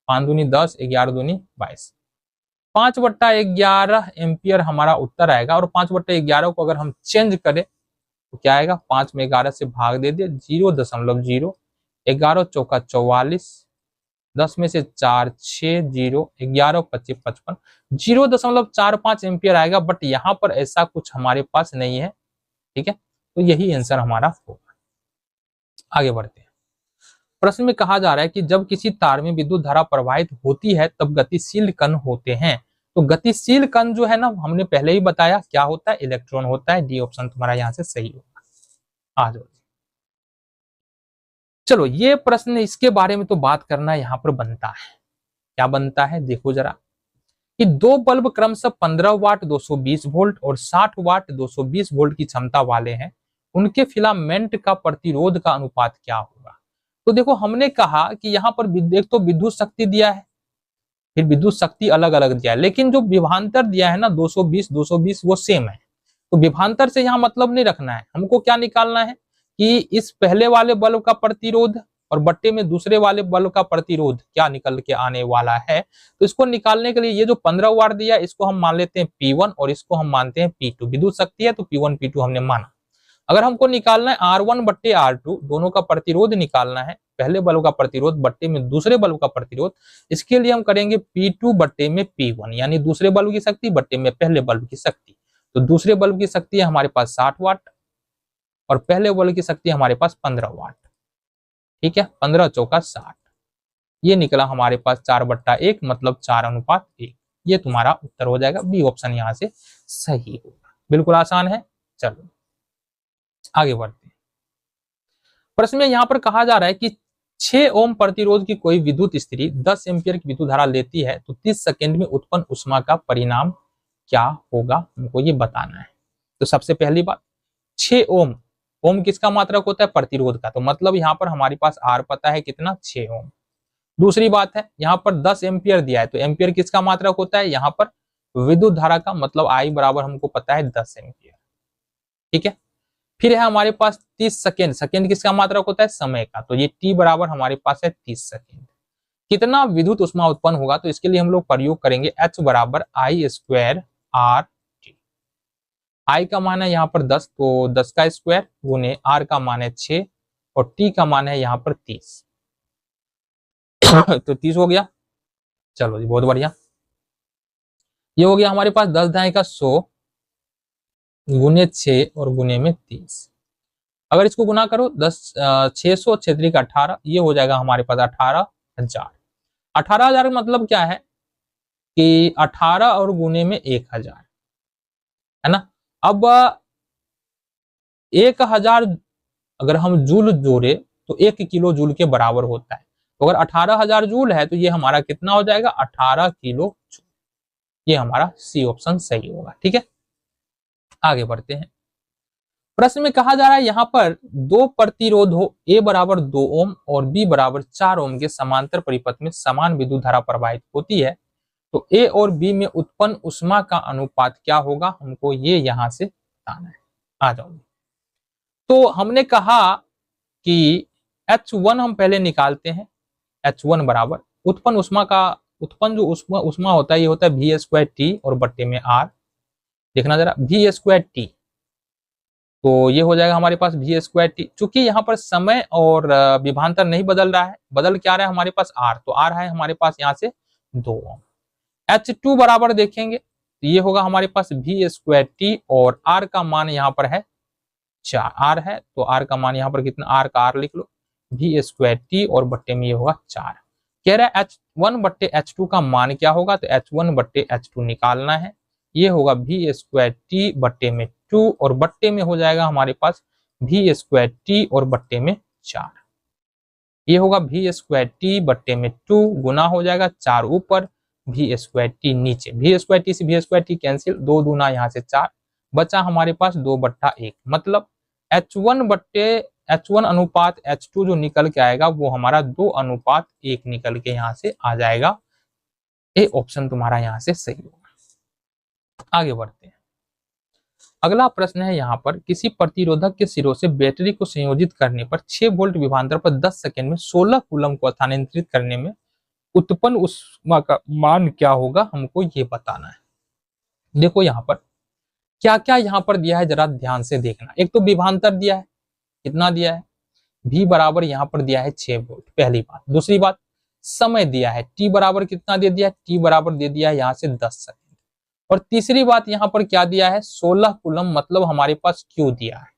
5 दूनी 10, 11 दूनी 22, 5/11 एम्पियर हमारा उत्तर आएगा। और 5/11 को अगर हम चेंज करें तो क्या आएगा, 5 में 11 से भाग दे दिया 0.0, 11 चौका 44, 10 में से 4 6 0, 11 25 55, 0.45 एम्पियर आएगा। बट यहाँ पर ऐसा कुछ हमारे पास नहीं है, ठीक है, तो यही आंसर हमारा होगा। आगे बढ़ते हैं। प्रश्न में कहा जा रहा है कि जब किसी तार में विद्युत धारा प्रवाहित होती है तब गतिशील कण होते हैं। तो गतिशील कण जो है ना हमने पहले ही बताया क्या होता है, इलेक्ट्रॉन होता है। डी ऑप्शन तुम्हारा यहाँ से सही होगा। आ जाओ चलो ये प्रश्न इसके बारे में तो बात करना यहाँ पर बनता है। क्या बनता है देखो जरा कि 2 बल्ब क्रमशः 15 वाट 220 वोल्ट और 60 वाट 220 वोल्ट की क्षमता वाले हैं, उनके फिलामेंट का प्रतिरोध का अनुपात क्या होगा। तो देखो हमने कहा कि यहाँ पर एक तो विद्युत शक्ति दिया है, फिर विद्युत शक्ति अलग अलग दिया है, लेकिन जो विभवांतर दिया है ना 220 वो सेम है। तो विभवांतर से यहाँ मतलब नहीं रखना है, हमको क्या निकालना है कि इस पहले वाले बल्ब का प्रतिरोध और बट्टे में दूसरे वाले बल्ब का प्रतिरोध क्या निकल के आने वाला है। तो इसको निकालने के लिए ये जो 15 वाट दिया इसको हम मान लेते हैं P1 और इसको हम मानते हैं P2। विद्युत शक्ति है तो P1 P2 हमने माना। अगर हमको निकालना है R1 बट्टे R2, दोनों का प्रतिरोध निकालना है, पहले बल्ब का प्रतिरोध बट्टे में दूसरे बल्ब का प्रतिरोध, इसके लिए हम करेंगे P2 बट्टे में P1 यानी दूसरे बल्ब की शक्ति बट्टे में पहले बल्ब की शक्ति। तो दूसरे बल्ब की शक्ति है हमारे पास 60 वाट और पहले बल्ब की शक्ति हमारे पास 15 वाट, ठीक है, 15 चौका 60, ये निकला हमारे पास 4/1 मतलब 4:1। ये तुम्हारा उत्तर हो जाएगा, बी ऑप्शन यहाँ से सही होगा। बिल्कुल आसान है। चलो आगे बढ़ते हैं। प्रश्न में यहाँ पर कहा जा रहा है कि 6 ओम प्रतिरोध की कोई विद्युत स्थिति 10 एम्पियर की विद्युत धारा लेती है तो 30 सेकंड में उत्पन्न ऊष्मा का परिणाम क्या होगा, हमको ये बताना है। तो सबसे पहली बात 6 ओम, ओम किसका मात्रक होता है, प्रतिरोध का, तो मतलब यहाँ पर हमारे पास आर पता है कितना, 6 ओम। दूसरी बात है यहाँ पर 10 एम्पियर दिया है, तो एम्पियर किसका मात्रक होता है, यहाँ पर विद्युत धारा का, मतलब आई बराबर हमको पता है 10 एम्पियर। ठीक है, फिर है हमारे पास 30 सेकेंड, सेकेंड किसका मात्रक होता है, समय का, तो ये टी बराबर हमारे पास है 30 सेकेंड। कितना विद्युत ऊष्मा उत्पन्न होगा, तो इसके लिए हम लोग प्रयोग करेंगे H बराबर आई स्क्वायर आर टी। आई का मान है यहाँ पर 10, तो 10 का स्क्वायर गुने आर का मान है 6 और टी का मान है यहाँ पर 30 तो 30 हो गया। चलो जी, बहुत बढ़िया। ये हो गया हमारे पास 10 ढाई का 100 गुने 6 और गुने में 30। अगर इसको गुना करो 600 क्षेत्रीय का 18, ये हो जाएगा हमारे पास 18,000। 18,000 मतलब क्या है कि 18 और गुने में 1000 है ना। अब 1000 अगर हम जूल जोड़े तो 1 किलो जूल के बराबर होता है, तो अगर 18,000 जूल है तो ये हमारा कितना हो जाएगा, 18 किलो जूल। ये हमारा सी ऑप्शन सही होगा। ठीक है, आगे बढ़ते हैं। प्रश्न में कहा जा रहा है यहाँ पर दो प्रतिरोध हो, ए बराबर 2 ओम और बी बराबर 4 ओम के समांतर परिपथ में समान विद्युत धारा प्रवाहित होती है, तो ए और बी में उत्पन्न ऊष्मा का अनुपात क्या होगा, हमको ये यहां से बताना है। आ जाओ। तो हमने कहा कि H1 हम पहले निकालते हैं। H1 बराबर उत्पन्न ऊष्मा का, उत्पन्न जो ऊष्मा होता है ये होता है वी स्क्वायर टी और बट्टे में आर। देखना जरा, वी स्क्वायर टी, तो ये हो जाएगा हमारे पास वी स्क्वायर टी। चूंकि यहाँ पर समय और विभवांतर नहीं बदल रहा है, बदल क्या रहा है हमारे पास आर, तो आर है हमारे पास यहाँ से 2 ओम। H2 बराबर देखेंगे तो ये होगा हमारे पास वी स्क्वायर टी और आर का मान यहाँ पर है 4, आर है तो आर का मान यहाँ पर कितना, आर का आर लिख लो, वी स्क्वायर टी और बट्टे में ये होगा 4। कह रहा है H1 बट्टे H2 का मान क्या होगा, तो H1 बट्टे H2 निकालना है, ये होगा वी स्क्वायर टी बट्टे में 2 और बट्टे में हो जाएगा हमारे पास वी स्क्वायर टी और बट्टे में 4। ये होगा वी स्क्वायर टी बट्टे में 2 गुना हो जाएगा 4 ऊपर, वी स्क्वायर टी नीचे, वी स्क्वायर टी से वी स्क्वायर टी कैंसिल, 2 दूना यहाँ से 4, बचा हमारे पास 2/1, मतलब H1 अनुपात H2 जो निकल के आएगा वो हमारा 2:1 निकल के यहाँ से आ जाएगा। ए ऑप्शन तुम्हारा यहाँ से सही होगा। आगे बढ़ते हैं। अगला प्रश्न है यहाँ पर, किसी प्रतिरोधक के सिरों से बैटरी को संयोजित करने पर 6 वोल्ट विभवांतर पर 10 सेकंड में 16 कूलम को स्थानांतरित करने में उत्पन्न ऊष्मा का मान क्या होगा, हमको ये बताना है। देखो यहाँ पर क्या क्या यहाँ पर दिया है, जरा ध्यान से देखना। एक तो विभवांतर दिया है, कितना दिया है, V बराबर यहाँ पर दिया है 6 वोल्ट, पहली बात। दूसरी बात, समय दिया है, T बराबर कितना दे दिया है, T बराबर दे दिया है यहाँ से 10 सेकंड। और तीसरी बात यहाँ पर क्या दिया है, 16 कूलम, मतलब हमारे पास Q दिया है,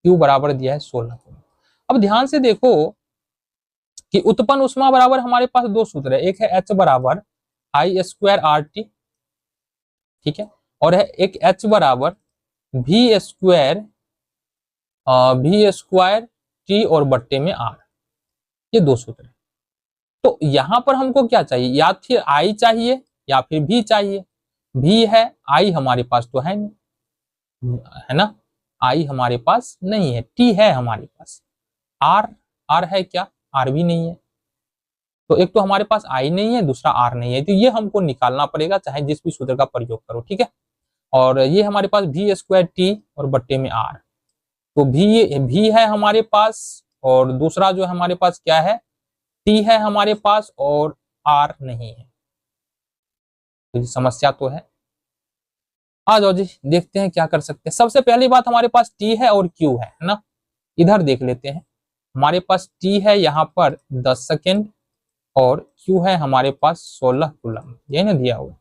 Q बराबर दिया है 16 कूलम। अब ध्यान से देखो कि उत्पन्न ऊष्मा बराबर हमारे पास दो सूत्र है, एक है H बराबर आई स्क्वायर आर टी, ठीक है, और है एक H बराबर वी स्क्वायर टी और बट्टे में आर, ये दो सूत्र है। तो यहां पर हमको क्या चाहिए, या फिर आई चाहिए या फिर भी चाहिए। भी है, आई हमारे पास तो है नहीं, है ना, आई हमारे पास नहीं है, टी है हमारे पास, आर है क्या, आर भी नहीं है। तो एक तो हमारे पास आई नहीं है, दूसरा आर नहीं है, तो ये हमको निकालना पड़ेगा चाहे जिस भी सूत्र का प्रयोग करो। ठीक है, और ये हमारे पास वी स्क्वायर टी और बट्टे में आर, तो भी है हमारे पास, और दूसरा जो हमारे पास क्या है, टी है हमारे पास और आर नहीं है। तो समस्या तो है। आ जाओ जी, देखते हैं क्या कर सकते हैं। सबसे पहली बात हमारे पास टी है और क्यू है ना, इधर देख लेते हैं। हमारे पास टी है यहाँ पर 10 सेकेंड और क्यू है हमारे पास 16 कूलम, ये ना दिया हुआ।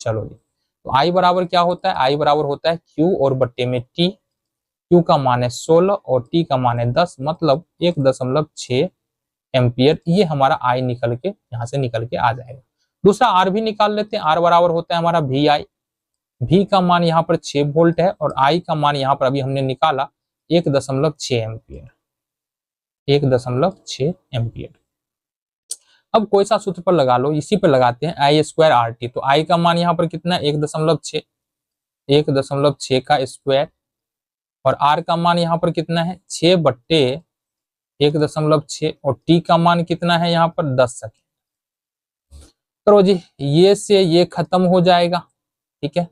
चलो जी, तो आई बराबर क्या होता है, आई बराबर होता है क्यू और बट्टे में टी। क्यू का मान है 16 और टी का मान है 10, मतलब 1.6 एम्पियर। ये हमारा आई निकल के यहाँ से निकल के आ जाएगा। दूसरा आर भी निकाल लेते हैं। आर बराबर होता है हमारा वी आई, भी का मान यहाँ पर 6 वोल्ट है और आई का मान यहाँ पर अभी हमने निकाला 1.6 एम्पियर। 1.6 एम्पियर। अब कोई सा सूत्र पर लगा लो, इसी पर लगाते हैं, आई स्क्वायर आर टी। तो आई का मान यहाँ पर कितना है 1.6, 1.6 का स्क्वायर, और आर का मान यहाँ पर कितना है 6/1.6, और टी का मान कितना है यहाँ पर 10 सेकेंड। करो जी, ये से ये खत्म हो जाएगा, ठीक है।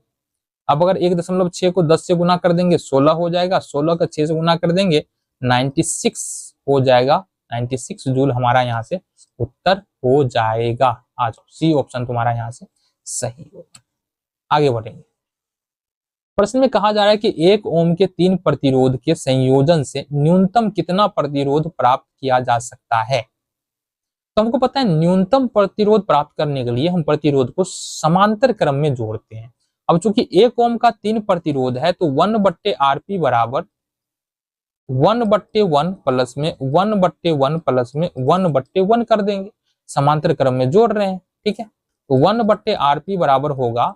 अब अगर 1.6 को 10 से गुना कर देंगे 16 हो जाएगा, 16 का 6 से गुना कर देंगे 96 हो जाएगा, 96 जूल हमारा यहाँ से उत्तर हो जाएगा। आ जाओ, सी ऑप्शन तुम्हारा यहाँ से सही होगा। आगे बढ़ेंगे। प्रश्न में कहा जा रहा है कि 1 ओम के 3 प्रतिरोध के संयोजन से न्यूनतम कितना प्रतिरोध प्राप्त किया जा सकता है। तो हमको पता है न्यूनतम प्रतिरोध प्राप्त करने के लिए हम प्रतिरोध को समांतर क्रम में जोड़ते हैं। अब चूंकि 1 ओम का 3 प्रतिरोध है तो 1/Rp बराबर 1/1 प्लस में 1/1 प्लस में 1/1 कर देंगे, समांतर क्रम में जोड़ रहे हैं, ठीक है। तो 1/Rp बराबर होगा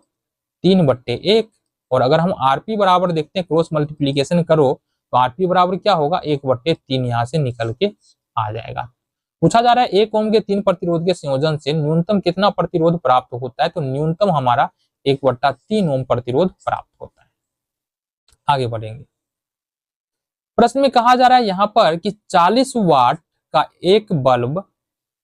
3/1, और अगर हम Rp बराबर देखते हैं क्रॉस मल्टीप्लीकेशन करो तो Rp बराबर क्या होगा 1/3 यहाँ से निकल के आ जाएगा। पूछा जा रहा है 1 ओम के 3 प्रतिरोध के संयोजन से न्यूनतम कितना प्रतिरोध प्राप्त होता है। तो न्यूनतम हमारा 1/3 ओम प्रतिरोध प्राप्त होता है। आगे बढ़ेंगे। प्रश्न में कहा जा रहा है यहाँ पर कि 40 वाट का एक बल्ब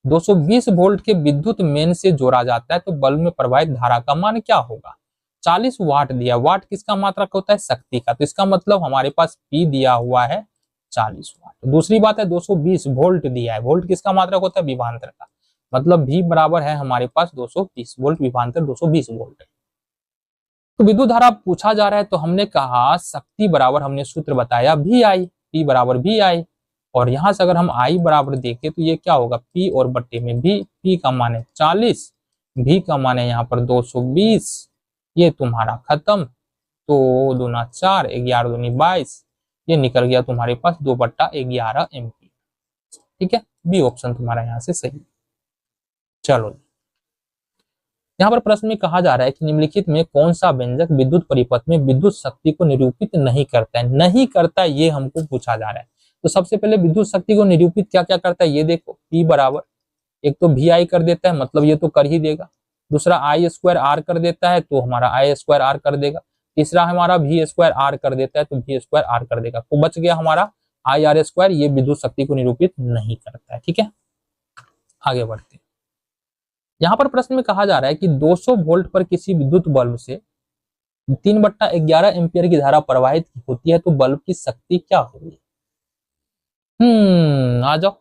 220 वोल्ट के विद्युत मेन से जोड़ा जाता है, तो बल्ब में प्रवाहित धारा का मान क्या होगा। 40 वाट दिया, वाट किसका मात्रक होता है शक्ति का, तो इसका मतलब हमारे पास P दिया हुआ है 40 वाट। दूसरी बात है 220 वोल्ट दिया है, वोल्ट किसका मात्रक होता है विभवांतर का, मतलब V बराबर है हमारे पास 220 वोल्ट, विभवांतर 220 वोल्ट है। तो विद्युत धारा पूछा जा रहा है, तो हमने कहा शक्ति बराबर हमने सूत्र बताया VI, P बराबर VI, और यहां से अगर हम I बराबर देखें तो ये क्या होगा P और बट्टे में V, P का मान है 40, V का मान है यहाँ पर 220, ये तुम्हारा खत्म, तो 2 × 4, 11 दूनी 22, ये निकल गया तुम्हारे पास 2/11 एम्पीयर, ठीक है। बी ऑप्शन तुम्हारा यहाँ से सही। चलो, यहाँ पर प्रश्न में कहा जा रहा है कि निम्नलिखित में कौन सा व्यंजक विद्युत परिपथ में विद्युत शक्ति को निरूपित नहीं करता है। नहीं करता ये हमको पूछा जा रहा है। तो सबसे पहले विद्युत शक्ति को निरूपित क्या क्या करता है ये देखो, P बराबर एक तो VI कर देता है, मतलब ये तो कर ही देगा। दूसरा I² R कर देता है, तो हमारा I² R कर देगा। तीसरा हमारा V² R कर देता है, तो V² R कर देगा। तो बच गया हमारा IR², ये विद्युत शक्ति को निरूपित नहीं करता है, ठीक है। आगे बढ़ते हैं। यहाँ पर प्रश्न में कहा जा रहा है कि 200 वोल्ट पर किसी विद्युत बल्ब से 3/11 एम्पीयर की धारा प्रवाहित होती है, तो बल्ब की शक्ति क्या होगी। आ जाओ।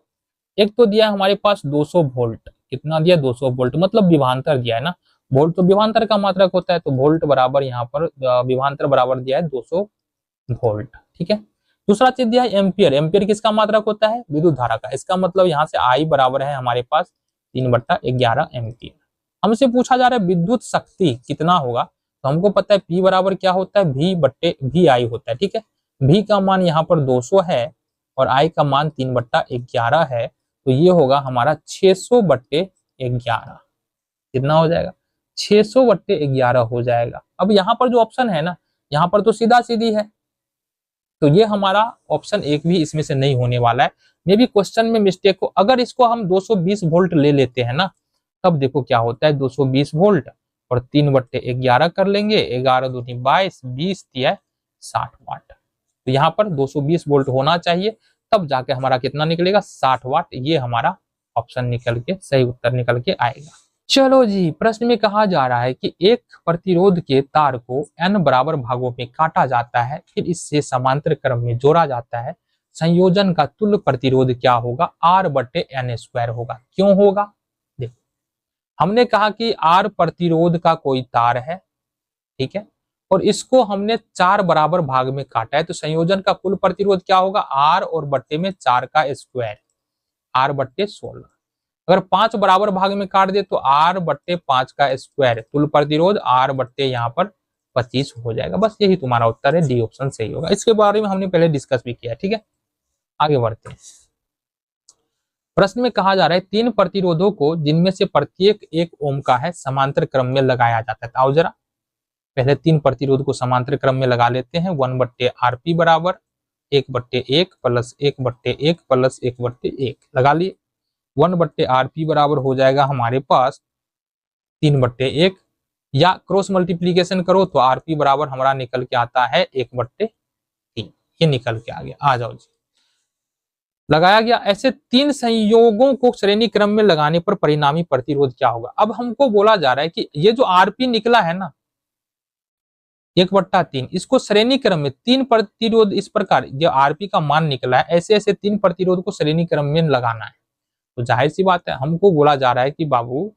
एक तो दिया है हमारे पास 200 वोल्ट, कितना दिया 200 वोल्ट, मतलब विभवांतर दिया है ना, वोल्ट तो विभवांतर का मात्रक होता है, तो वोल्ट बराबर यहाँ पर विभवांतर बराबर दिया है 200 वोल्ट, ठीक है। दूसरा चीज दिया है एम्पियर, एम्पियर किसका मात्रक होता है विद्युत धारा का, इसका मतलब यहाँ से I बराबर है हमारे पास 3/11 एम्पियर। हमसे पूछा जा रहा है विद्युत शक्ति कितना होगा, तो हमको पता है P बराबर क्या होता है V/VI होता है, ठीक है। V का मान यहाँ पर 200 है और I का मान 3/11 है, तो ये होगा हमारा 600/11, कितना हो जाएगा 600/11 हो जाएगा। अब यहाँ पर जो ऑप्शन है ना, यहाँ पर तो सीधा सीधी है, तो ये हमारा ऑप्शन एक भी इसमें से नहीं होने वाला है। मे भी क्वेश्चन में मिस्टेक हो। अगर इसको हम 220 वोल्ट ले लेते हैं ना, तब देखो क्या होता है 220 वोल्ट और 3/11 कर लेंगे, 11 दूनी 22, 20 दिया 60 वाट। तो यहाँ पर 220 वोल्ट होना चाहिए, तब जाके हमारा कितना निकलेगा 60 वाट। ये हमारा ऑप्शन निकल के सही उत्तर निकल के आएगा। चलो जी, प्रश्न में कहा जा रहा है कि एक प्रतिरोध के तार को n बराबर भागों में काटा जाता है, फिर इससे समांतर क्रम में जोड़ा जाता है। संयोजन का तुल्य प्रतिरोध क्या होगा, R/n² होगा। क्यों होगा, देखो हमने कहा कि R प्रतिरोध का कोई तार है, ठीक है, और इसको हमने 4 बराबर भाग में काटा है, तो संयोजन का कुल प्रतिरोध क्या होगा R और बट्टे में 4 का स्क्वायर, R/16। अगर 5 बराबर भाग में काट दे तो R/5 का स्क्वायर, कुल प्रतिरोध R/ यहाँ पर 25 हो जाएगा। बस यही तुम्हारा उत्तर है, डी ऑप्शन सही होगा। इसके बारे में हमने पहले डिस्कस भी किया, ठीक है। आगे बढ़ते हैं। प्रश्न में कहा जा रहा है 3 प्रतिरोधों को जिनमें से प्रत्येक 1 ओम का है समांतर क्रम में लगाया जाता है। आओ जरा पहले 3 प्रतिरोध को समांतर क्रम में लगा लेते हैं। 1/Rp बराबर 1/1 प्लस 1/1 प्लस 1/1 लगा लिए। 1/RP बराबर हो जाएगा हमारे पास 3/1, या क्रॉस मल्टीप्लीकेशन करो तो RP बराबर हमारा निकल के आता है 1/3। ये निकल के आ गया। आ जाओ जी, लगाया गया। ऐसे 3 संयोगों को श्रेणी क्रम में लगाने पर परिणामी प्रतिरोध क्या होगा। अब हमको बोला जा रहा है कि ये जो RP निकला है ना 1/3, इसको श्रेणी क्रम में 3 प्रतिरोध, इस प्रकार जो RP का मान निकला है ऐसे ऐसे 3 प्रतिरोध को श्रेणी क्रम में लगाना है। तो जाहिर सी बात है हमको बोला जा रहा है कि बाबू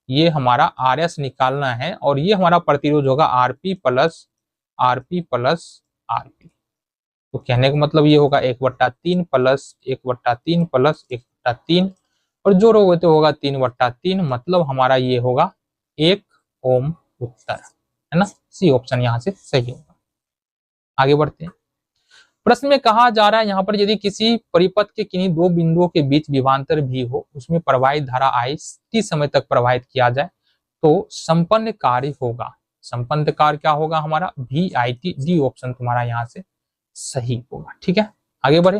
ये हमारा RS निकालना है और ये हमारा प्रतिरोध होगा RP प्लस RP। तो कहने का मतलब ये होगा 1/3 प्लस 1/3 प्लस 1/3 और जोड़ोगे तो होगा 3/3, मतलब हमारा ये होगा 1 ओम उत्तर, है ना। सी ऑप्शन यहाँ से सही होगा। आगे बढ़ते हैं। प्रश्न में कहा जा रहा है यहाँ पर यदि किसी परिपथ के किन्हीं 2 बिंदुओं के बीच विभवांतर भी हो, उसमें प्रवाहित धारा I t समय तक प्रवाहित किया जाए तो संपन्न कार्य होगा। संपन्न कार्य क्या होगा हमारा VIT। डी ऑप्शन तुम्हारा यहाँ से सही होगा। ठीक है, आगे बढ़े।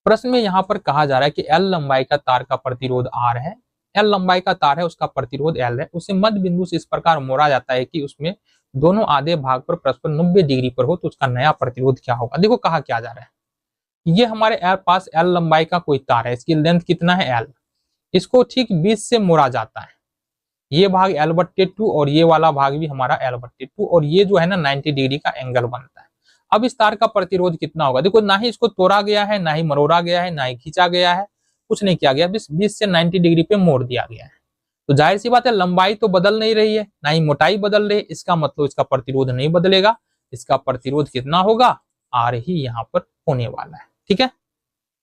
प्रश्न में यहाँ पर कहा जा रहा है कि L लंबाई का तार का प्रतिरोध R है। L लंबाई का तार है, उसका प्रतिरोध L है। उसे मध्य बिंदु से इस प्रकार मोड़ा जाता है कि उसमें दोनों आधे भाग पर परस्पर 90 डिग्री पर हो, तो उसका नया प्रतिरोध क्या होगा। देखो कहा क्या जा रहा है, ये हमारे पास L लंबाई का कोई तार है, इसकी लेंथ कितना है L, इसको ठीक 20 से मोड़ा जाता है। ये भाग L/2 और ये वाला भाग भी हमारा L/2 और ये जो है ना 90 डिग्री का एंगल बनता है। अब इस तार का प्रतिरोध कितना होगा। देखो ना ही इसको तोड़ा गया है, ना ही मरोड़ा गया है, ना ही खींचा गया है, कुछ नहीं किया गया, बस 20 से 90 डिग्री पे मोड़ दिया गया है। तो जाहिर सी बात है लंबाई तो बदल नहीं रही है, ना ही मोटाई बदल रही है, इसका मतलब इसका प्रतिरोध नहीं बदलेगा। इसका प्रतिरोध कितना होगा R ही यहाँ पर होने वाला है। ठीक है,